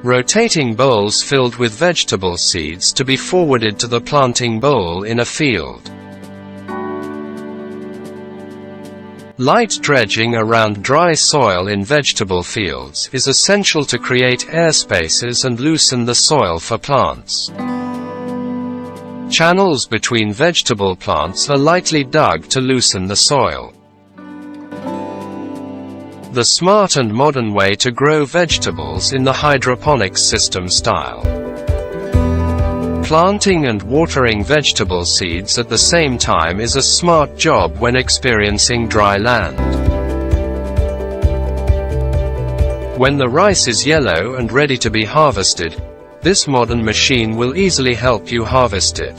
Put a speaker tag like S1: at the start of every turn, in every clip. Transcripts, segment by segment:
S1: rotating bowls filled with vegetable seeds to be forwarded to the planting bowl in a field. Light dredging around dry soil in vegetable fields is essential to create air spaces and loosen the soil for plants. Channels between vegetable plants are lightly dug to loosen the soil. The smart and modern way to grow vegetables in the hydroponics system style. Planting and watering vegetable seeds at the same time is a smart job when experiencing dry land. When the rice is yellow and ready to be harvested, this modern machine will easily help you harvest it.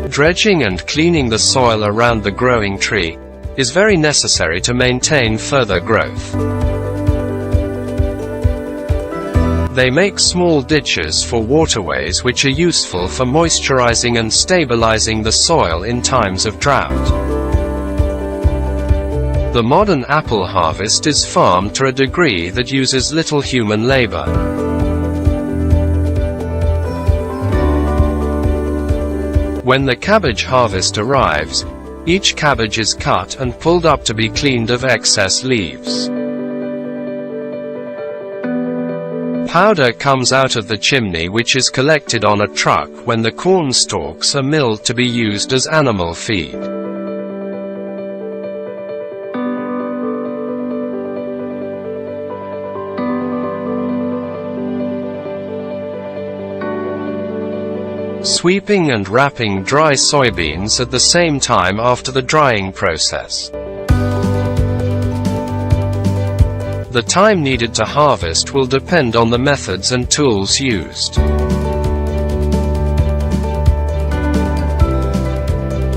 S1: Dredging and cleaning the soil around the growing tree is very necessary to maintain further growth. They make small ditches for waterways which are useful for moisturizing and stabilizing the soil in times of drought. The modern apple harvest is farmed to a degree that uses little human labor. When the cabbage harvest arrives, each cabbage is cut and pulled up to be cleaned of excess leaves. Powder comes out of the chimney, which is collected on a truck when the corn stalks are milled to be used as animal feed. Sweeping and wrapping dry soybeans at the same time after the drying process. The time needed to harvest will depend on the methods and tools used.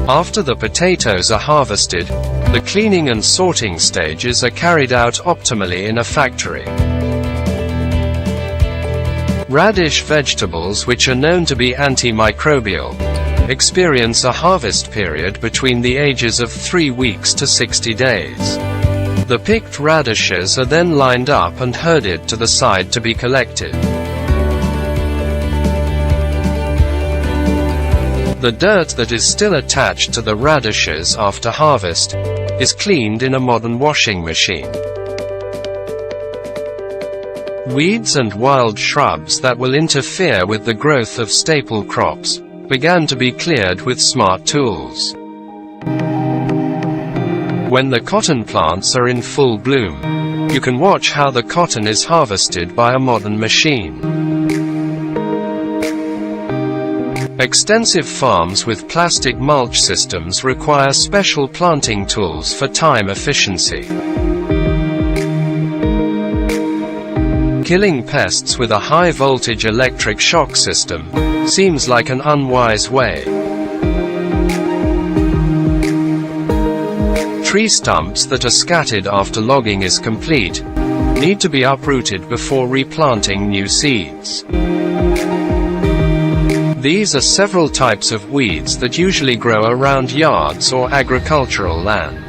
S1: After the potatoes are harvested, the cleaning and sorting stages are carried out optimally in a factory. Radish vegetables, which are known to be antimicrobial, experience a harvest period between the ages of 3 weeks to 60 days. The picked radishes are then lined up and herded to the side to be collected. The dirt that is still attached to the radishes after harvest is cleaned in a modern washing machine. Weeds and wild shrubs that will interfere with the growth of staple crops began to be cleared with smart tools. When the cotton plants are in full bloom, you can watch how the cotton is harvested by a modern machine. Extensive farms with plastic mulch systems require special planting tools for time efficiency. Killing pests with a high-voltage electric shock system seems like an unwise way. Tree stumps that are scattered after logging is complete need to be uprooted before replanting new seeds. These are several types of weeds that usually grow around yards or agricultural land.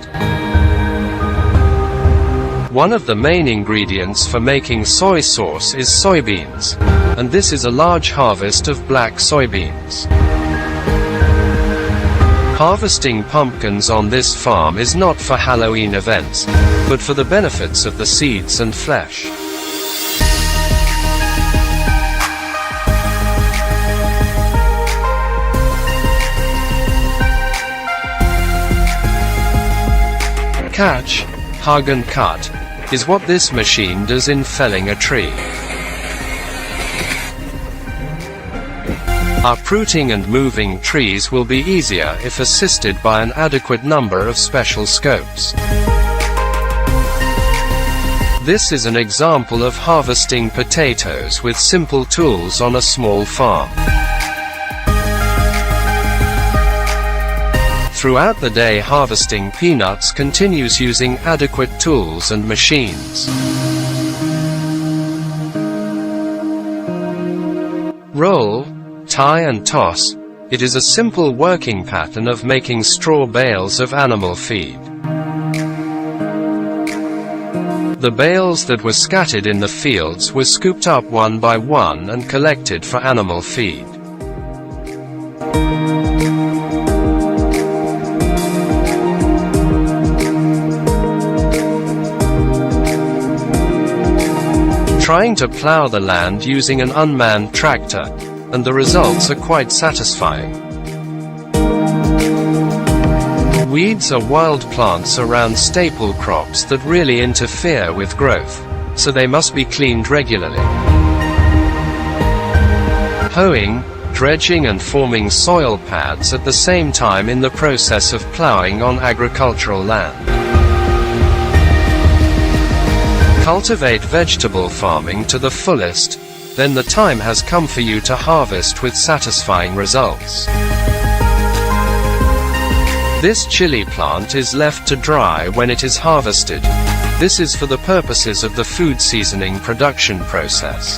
S1: One of the main ingredients for making soy sauce is soybeans, and this is a large harvest of black soybeans. Harvesting pumpkins on this farm is not for Halloween events, but for the benefits of the seeds and flesh. Catch, hug and cut is what this machine does in felling a tree. Uprooting and moving trees will be easier if assisted by an adequate number of special scopes. This is an example of harvesting potatoes with simple tools on a small farm. Throughout the day, harvesting peanuts continues using adequate tools and machines. Roll, tie and toss. It is a simple working pattern of making straw bales of animal feed. The bales that were scattered in the fields were scooped up one by one and collected for animal feed. Trying to plow the land using an unmanned tractor, and the results are quite satisfying. Weeds are wild plants around staple crops that really interfere with growth, so they must be cleaned regularly. Hoeing, dredging and forming soil pads at the same time in the process of plowing on agricultural land. Cultivate vegetable farming to the fullest, then the time has come for you to harvest with satisfying results. This chili plant is left to dry when it is harvested. This is for the purposes of the food seasoning production process.